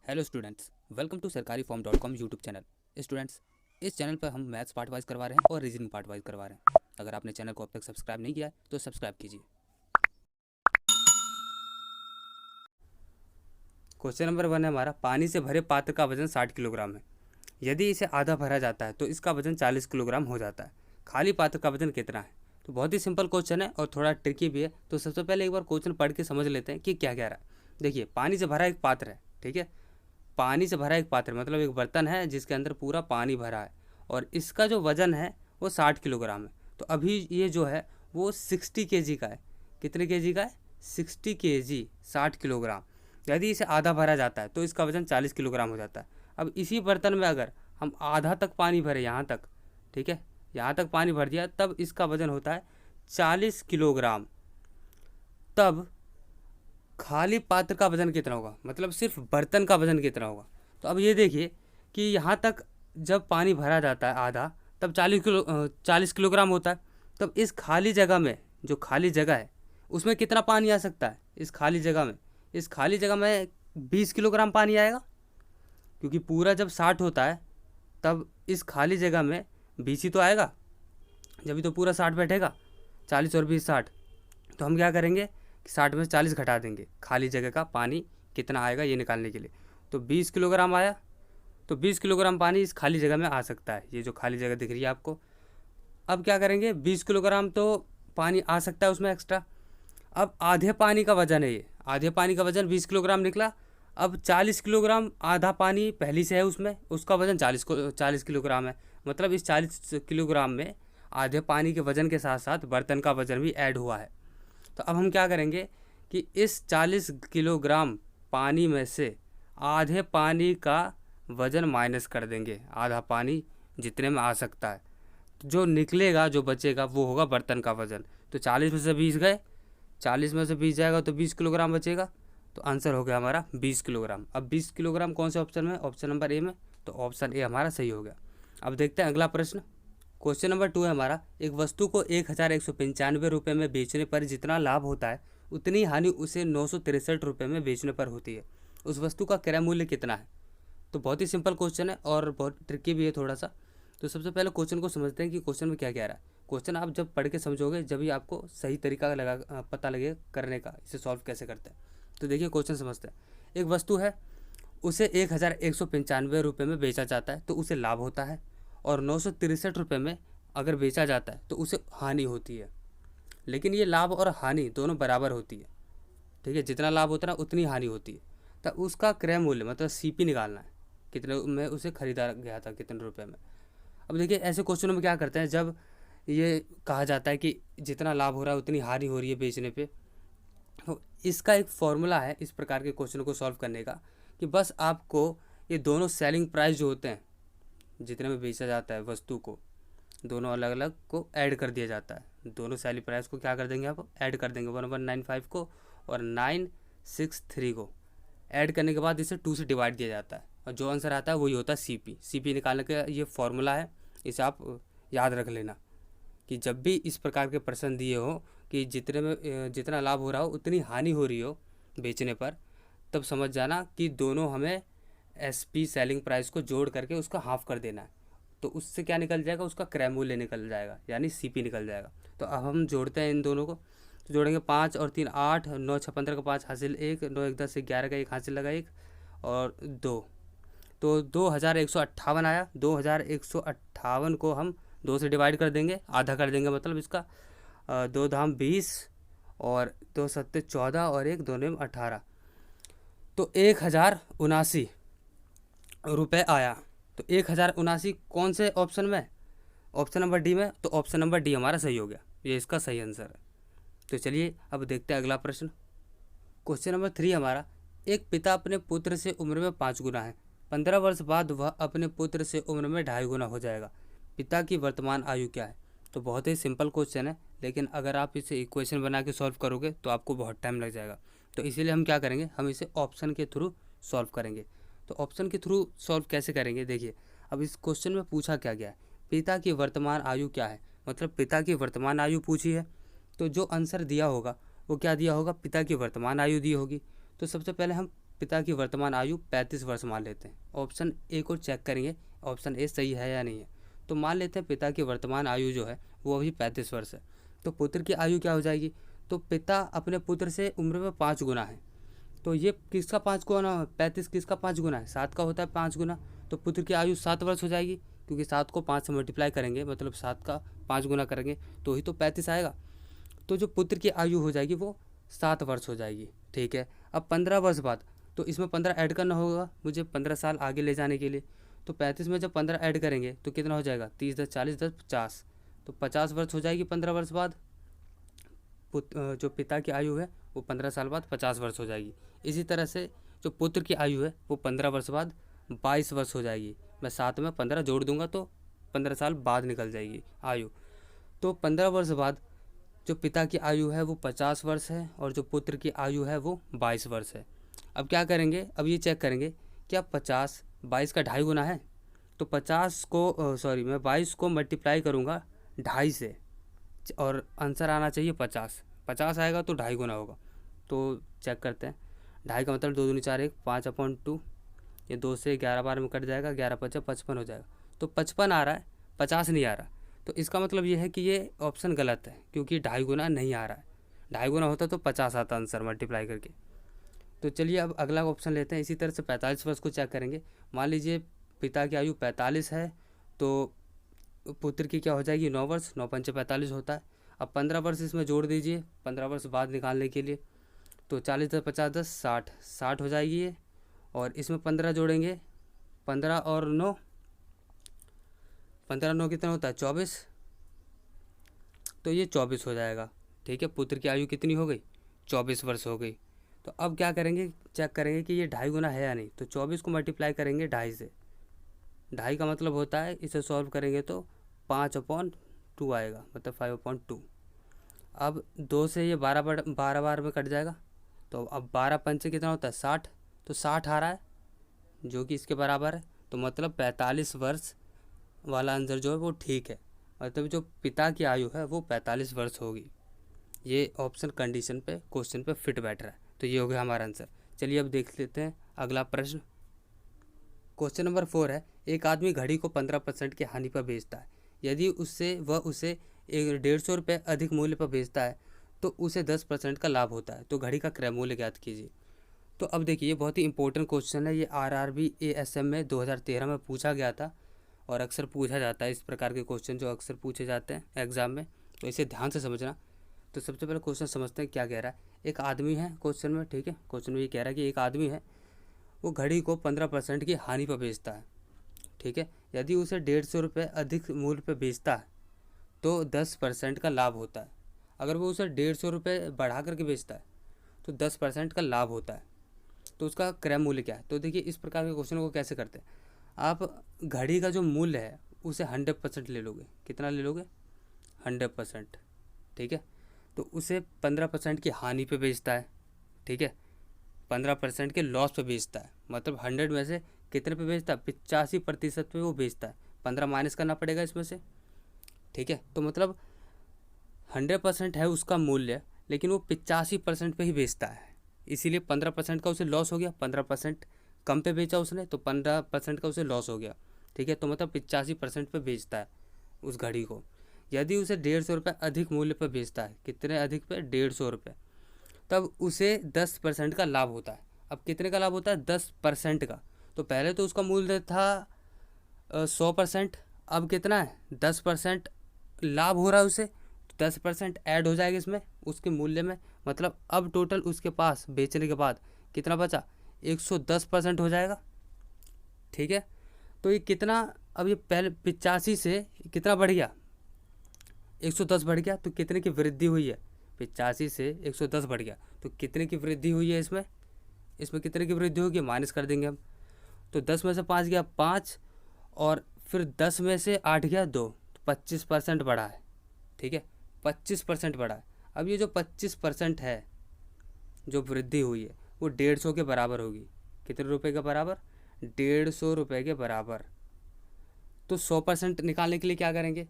Hello students, welcome to सरकारीफॉर्म.com YouTube channel. Students, इस चैनल पर हम मैथ्स पार्ट वाइज करवा रहे हैं और रीजनिंग पार्ट वाइज करवा रहे हैं। अगर आपने चैनल को अब तक सब्सक्राइब नहीं किया है तो सब्सक्राइब कीजिए। क्वेश्चन नंबर 1 है हमारा, पानी से भरे पात्र का वजन 60 किलोग्राम है। यदि इसे आधा भरा जाता है तो इसका वजन 40 किलोग्राम हो जाता है। खाली पात्र का वजन कितना है? तो बहुत ही सिंपल क्वेश्चन है और थोड़ा ट्रिकी भी है। तो सबसे पहले एक बार क्वेश्चन पढ़ के समझ लेते हैं कि क्या कह रहा है। देखिए, पानी से भरा एक पात्र है, ठीक है। पानी से भरा एक पात्र मतलब एक बर्तन है जिसके अंदर पूरा पानी भरा है और इसका जो वज़न है वो 60 किलोग्राम है। तो अभी ये जो है वो 60 केजी का है। कितने केजी का है? 60 केजी, 60 किलोग्राम। यदि इसे आधा भरा जाता है तो इसका वज़न 40 किलोग्राम हो जाता है। अब इसी बर्तन में अगर हम आधा तक पानी भरे, यहाँ तक, ठीक है, यहाँ तक पानी भर दिया, तब इसका वज़न होता है 40 किलोग्राम। तब खाली पात्र का वजन कितना होगा, मतलब सिर्फ बर्तन का वजन कितना होगा? तो अब ये देखिए कि यहाँ तक जब पानी भरा जाता है आधा, तब 40 किलोग्राम होता है। तब इस खाली जगह में, जो खाली जगह है उसमें कितना पानी आ सकता है? इस खाली जगह में, 20 किलोग्राम पानी आएगा, क्योंकि पूरा जब 60 होता है तब इस खाली जगह में 20 ही तो आएगा, जब तो पूरा 60 बैठेगा। 40 और 20 60। तो हम क्या करेंगे कि 60 में से 40 घटा देंगे, खाली जगह का पानी कितना आएगा ये निकालने के लिए। तो 20 किलोग्राम आया। तो 20 किलोग्राम पानी इस खाली जगह में आ सकता है, ये जो खाली जगह दिख रही है आपको। अब क्या करेंगे, 20 किलोग्राम तो पानी आ सकता है उसमें एक्स्ट्रा। अब आधे पानी का वजन है ये, आधे पानी का वजन 20 किलोग्राम निकला। अब 40 किलोग्राम आधा पानी पहली से है उसमें, उसका वजन 40 किलोग्राम है। मतलब इस 40 किलोग्राम में आधे पानी के वजन के साथ साथ बर्तन का वजन भी ऐड हुआ है। तो अब हम क्या करेंगे कि इस 40 किलोग्राम पानी में से आधे पानी का वज़न माइनस कर देंगे, आधा पानी जितने में आ सकता है। तो जो निकलेगा, जो बचेगा, वो होगा बर्तन का वज़न। तो 40 में से 20 गए, 40 में से 20 जाएगा तो 20 किलोग्राम बचेगा। तो आंसर हो गया हमारा 20 किलोग्राम। अब 20 किलोग्राम कौन से ऑप्शन में? ऑप्शन नंबर ए में। तो ऑप्शन ए हमारा सही हो गया। अब देखते हैं अगला प्रश्न। क्वेश्चन नंबर 2 है हमारा, एक वस्तु को 1195 रुपये में बेचने पर जितना लाभ होता है उतनी हानि उसे 963 रुपये में बेचने पर होती है। उस वस्तु का क्रय मूल्य कितना है? तो बहुत ही सिंपल क्वेश्चन है और बहुत ट्रिकी भी है थोड़ा सा। तो सबसे पहले क्वेश्चन को समझते हैं कि क्वेश्चन में क्या कह रहा है। क्वेश्चन आप जब पढ़ के समझोगे जब ही आपको सही तरीका पता लगे करने का, इसे सॉल्व कैसे करते हैं। तो देखिए क्वेश्चन समझते हैं। एक वस्तु है, उसे 1195 रुपये में बेचा जाता है तो उसे लाभ होता है, और 963 रुपये में अगर बेचा जाता है तो उसे हानि होती है। लेकिन ये लाभ और हानि दोनों बराबर होती है, ठीक है। जितना लाभ होता है उतनी हानि होती है। तब उसका क्रय मूल्य मतलब सीपी निकालना है, कितने में उसे खरीदा गया था, कितने रुपए में। अब देखिए ऐसे क्वेश्चनों में क्या करते हैं, जब ये कहा जाता है कि जितना लाभ हो रहा है उतनी हानि हो रही है बेचने पे, तो इसका एक फॉर्मूला है इस प्रकार के क्वेश्चन को सॉल्व करने का, कि बस आपको ये दोनों सेलिंग प्राइस जो होते हैं, जितने में बेचा जाता है वस्तु को, दोनों अलग अलग को ऐड कर दिया जाता है। दोनों सेलिंग प्राइस को क्या कर देंगे आप? ऐड कर देंगे। 1195 को और 963 को ऐड करने के बाद इसे 2 से डिवाइड दिया जाता है और जो आंसर आता है वही होता है सीपी। सीपी निकालने का ये फॉर्मूला है, इसे आप याद रख लेना कि जब भी इस प्रकार के प्रश्न दिए हो कि जितने में जितना लाभ हो रहा हो उतनी हानि हो रही हो बेचने पर, तब समझ जाना कि दोनों हमें एसपी सेलिंग प्राइस को जोड़ करके उसका हाफ कर देना है। तो उससे क्या निकल जाएगा? उसका क्रय मूल्य निकल जाएगा, यानी सीपी निकल जाएगा। तो अब हम जोड़ते हैं इन दोनों को। तो जोड़ेंगे 5 और 3 8, 9 6 15 का 5 हासिल 1, 9 1 10 11 का 1 हासिल लगा 1 और 2। तो 2158 आया। 2158 को हम 2 से डिवाइड कर देंगे, आधा कर देंगे, मतलब इसका 2 धाम 20 और 2 सत्ते 14 और 1 2 नेम 18। तो 1079 रुपये आया। तो 1079 कौन से ऑप्शन में? ऑप्शन नंबर डी में। तो ऑप्शन नंबर डी हमारा सही हो गया, ये इसका सही आंसर है। तो चलिए अब देखते हैं अगला प्रश्न। क्वेश्चन नंबर 3 हमारा, एक पिता अपने पुत्र से उम्र में 5 गुना है। 15 वर्ष बाद वह अपने पुत्र से उम्र में 2.5 गुना हो जाएगा। पिता की वर्तमान आयु क्या है? तो बहुत ही सिंपल क्वेश्चन है, लेकिन अगर आप इसे इक्वेशन बना के सॉल्व करोगे तो आपको बहुत टाइम लग जाएगा। तो इसीलिए हम क्या करेंगे, हम इसे ऑप्शन के थ्रू सॉल्व करेंगे। तो ऑप्शन के थ्रू सॉल्व कैसे करेंगे, देखिए। अब इस क्वेश्चन में पूछा क्या गया है, पिता की वर्तमान आयु क्या है, मतलब पिता की वर्तमान आयु पूछी है। तो जो आंसर दिया होगा वो क्या दिया होगा? पिता की वर्तमान आयु दी होगी। तो सबसे पहले हम पिता की वर्तमान आयु 35 वर्ष मान लेते हैं। ऑप्शन ए को चेक करेंगे ऑप्शन ए सही है या नहीं है। तो मान लेते हैं पिता की वर्तमान आयु जो है वो अभी 35 वर्ष है। तो पुत्र की आयु क्या हो जाएगी, तो पिता अपने पुत्र से उम्र में 5 गुना है। तो ये किसका 5 गुना है, 35 किसका 5 गुना है, 7 का होता है 5 गुना। तो पुत्र की आयु 7 वर्ष हो जाएगी, क्योंकि 7 को 5 से मल्टीप्लाई करेंगे, मतलब 7 का 5 गुना करेंगे तो ही तो 35 आएगा। तो जो पुत्र की आयु हो जाएगी वो 7 वर्ष हो जाएगी। ठीक है, अब 15 वर्ष बाद, तो इसमें 15 ऐड करना होगा मुझे 15 साल आगे ले जाने के लिए। तो 35 में जब 15 ऐड करेंगे तो कितना हो जाएगा, 30 10 40 10 50, तो 50 वर्ष हो जाएगी 15 वर्ष बाद। जो पिता की आयु है वो 15 साल बाद 50 वर्ष हो जाएगी। इसी तरह से जो पुत्र की आयु है वो 15 वर्ष बाद 22 वर्ष हो जाएगी। मैं साथ में 15 जोड़ दूंगा तो 15 साल बाद निकल जाएगी आयु। तो 15 वर्ष बाद जो पिता की आयु है वो 50 वर्ष है और जो पुत्र की आयु है वो 22 वर्ष है। अब क्या करेंगे, अब ये चेक करेंगे क्या 50 22 का 2.5 गुना है। तो 50 को सॉरी मैं 22 को मल्टीप्लाई करूँगा 2.5 से और आंसर आना चाहिए 50। 50 आएगा तो 2.5 गुना होगा। तो चेक करते हैं, 2.5 का मतलब 2 दूनी 4 1 5/2, ये 2 से 11 बार में कट जाएगा, 11 5 55 हो जाएगा। तो 55 आ रहा है, 50 नहीं आ रहा। तो इसका मतलब ये है कि ये ऑप्शन गलत है, क्योंकि 2.5 गुना नहीं आ रहा है। 2.5 गुना होता तो 50 आता आंसर मल्टीप्लाई करके। तो चलिए अब अगला ऑप्शन लेते हैं। इसी तरह से 45 वर्ष को चेक करेंगे। मान लीजिए पिता की आयु 45 है तो पुत्र की क्या हो जाएगी 9 वर्ष, 9 पंचे 45 होता है। अब 15 वर्ष इसमें जोड़ दीजिए 15 वर्ष बाद निकालने के लिए। तो 40 10 50 10 60 60 हो जाएगी ये। और इसमें 15 जोड़ेंगे, 15 और 9, 15 9 कितना होता है 24, तो ये 24 हो जाएगा। ठीक है, पुत्र की आयु कितनी हो गई 24 वर्ष हो गई। तो अब क्या करेंगे, चेक करेंगे कि ये 2.5 गुना है या नहीं। तो 24 को मल्टीप्लाई करेंगे 2.5 से। 2.5 का मतलब होता है, इसे सॉल्व करेंगे तो 5/2 आएगा, मतलब 5/2। अब 2 से ये 12 बार में कट जाएगा। तो अब 12 पंचे कितना होता है 60, तो 60 आ रहा है जो कि इसके बराबर है। तो मतलब 45 वर्ष वाला आंसर जो है वो ठीक है, मतलब जो पिता की आयु है वो 45 वर्ष होगी। ये ऑप्शन कंडीशन पे क्वेश्चन पे फिट बैठ रहा है। तो ये हो गया हमारा आंसर। चलिए अब देख लेते हैं अगला प्रश्न। क्वेश्चन नंबर 4 है, एक आदमी घड़ी को 15% की हानि पर बेचता है। यदि वह उसे 150 रुपये अधिक मूल्य पर बेचता है तो उसे 10% का लाभ होता है। तो घड़ी का क्रय मूल्य ज्ञात कीजिए। तो अब देखिए ये बहुत ही इंपॉर्टेंट क्वेश्चन है। ये RRB ASM में 2013 में पूछा गया था और अक्सर पूछा जाता है इस प्रकार के क्वेश्चन जो अक्सर पूछे जाते हैं एग्जाम में। तो इसे ध्यान से समझना। तो सबसे पहले क्वेश्चन समझते हैं क्या कह रहा है। एक आदमी है क्वेश्चन में, ठीक है, क्वेश्चन में ये कह रहा है कि एक आदमी है वो घड़ी को 15% की हानि पर बेचता है। ठीक है, यदि उसे 150 रुपये अधिक मूल्य पर बेचता है तो 10% का लाभ होता है। अगर वो उसे 150 रुपये बढ़ा करके बेचता है तो 10% का लाभ होता है। तो उसका क्रय मूल्य क्या है। तो देखिए इस प्रकार के क्वेश्चन को कैसे करते हैं, आप घड़ी का जो मूल्य है उसे 100% ले लोगे। कितना ले लोगे 100%। ठीक है, तो उसे 15% की हानि पे बेचता है। ठीक है, 15% के लॉस पे बेचता है, मतलब 100 में से कितने पे बेचता है 85% पे वो बेचता है। 15 माइनस करना पड़ेगा इसमें से। ठीक है, तो मतलब 100% है उसका मूल्य, लेकिन वो 85% पे ही बेचता है, इसीलिए 15% का उसे लॉस हो गया। 15% कम पे बेचा उसने तो 15% का उसे लॉस हो गया। ठीक है, तो मतलब 85% पे बेचता है उस घड़ी को। यदि उसे 150 रुपये अधिक मूल्य पर बेचता है, कितने अधिक पे 150 रुपये, तब उसे 10% का लाभ होता है। अब कितने का लाभ होता है 10% का। तो पहले तो उसका मूल्य था 100%, अब कितना है 10% लाभ हो रहा है उसे, तो 10% ऐड हो जाएगा इसमें उसके मूल्य में। मतलब अब टोटल उसके पास बेचने के बाद कितना बचा 110% हो जाएगा। ठीक है, तो ये कितना, अब ये पहले 85 से कितना बढ़ गया 110 बढ़ गया, तो कितने की वृद्धि हुई है 85 से 110 बढ़ गया, तो कितने की वृद्धि हुई है इसमें कितने की वृद्धि होगी माइनस कर देंगे हम। तो 10 में से 5 गया 5, और फिर 10 में से 8 गया 2, तो 25% बढ़ा है। ठीक है, 25% बढ़ा है। अब ये जो 25% है जो वृद्धि हुई है वो 150 के बराबर होगी। कितने रुपए के बराबर 150 रुपये के बराबर। तो 100% निकालने के लिए क्या करेंगे,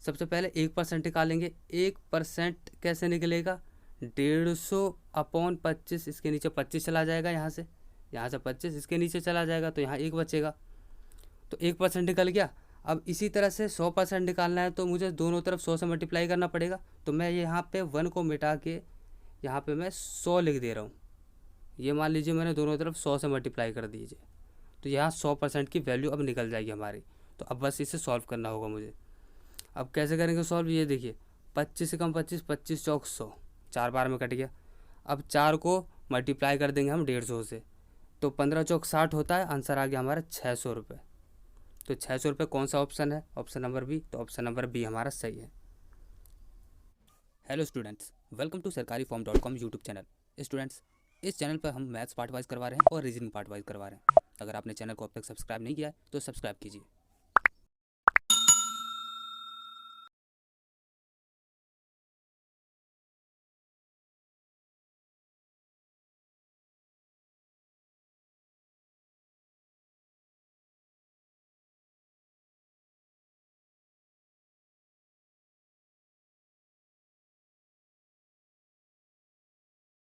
सबसे पहले 1% निकालेंगे। 1% कैसे निकलेगा 150/25, इसके नीचे 25 चला जाएगा यहाँ से, यहाँ से 25 इसके नीचे चला जाएगा तो यहाँ 1 बचेगा, तो 1% निकल गया। अब इसी तरह से 100% निकालना है तो मुझे दोनों तरफ 100 से मल्टीप्लाई करना पड़ेगा। तो मैं यहाँ पे 1 को मिटा के यहाँ पे मैं 100 लिख दे रहा हूँ। ये मान लीजिए मैंने दोनों तरफ 100 से मल्टीप्लाई कर दीजिए, तो यहाँ 100% की वैल्यू अब निकल जाएगी हमारी। तो अब बस इसे सॉल्व करना होगा मुझे। अब कैसे करेंगे सॉल्व, ये देखिए 25 से कम 25, 25 चौक 100, 4 बार में कट गया। अब 4 को मल्टीप्लाई कर देंगे हम 150 से, तो 15 चौक 60 होता है। आंसर आ गया हमारा 600 रुपये। तो 600 रुपये कौन सा ऑप्शन है, ऑप्शन नंबर बी। तो ऑप्शन नंबर बी हमारा सही है। Hello students, welcome to sarkariform.com YouTube channel. Students, इस चैनल पर हम मैथ्स पार्ट वाइज करवा रहे हैं और रीजनिंग पार्ट वाइज करवा रहे हैं। अगर आपने चैनल को अब तक सब्सक्राइब नहीं किया है तो सब्सक्राइब कीजिए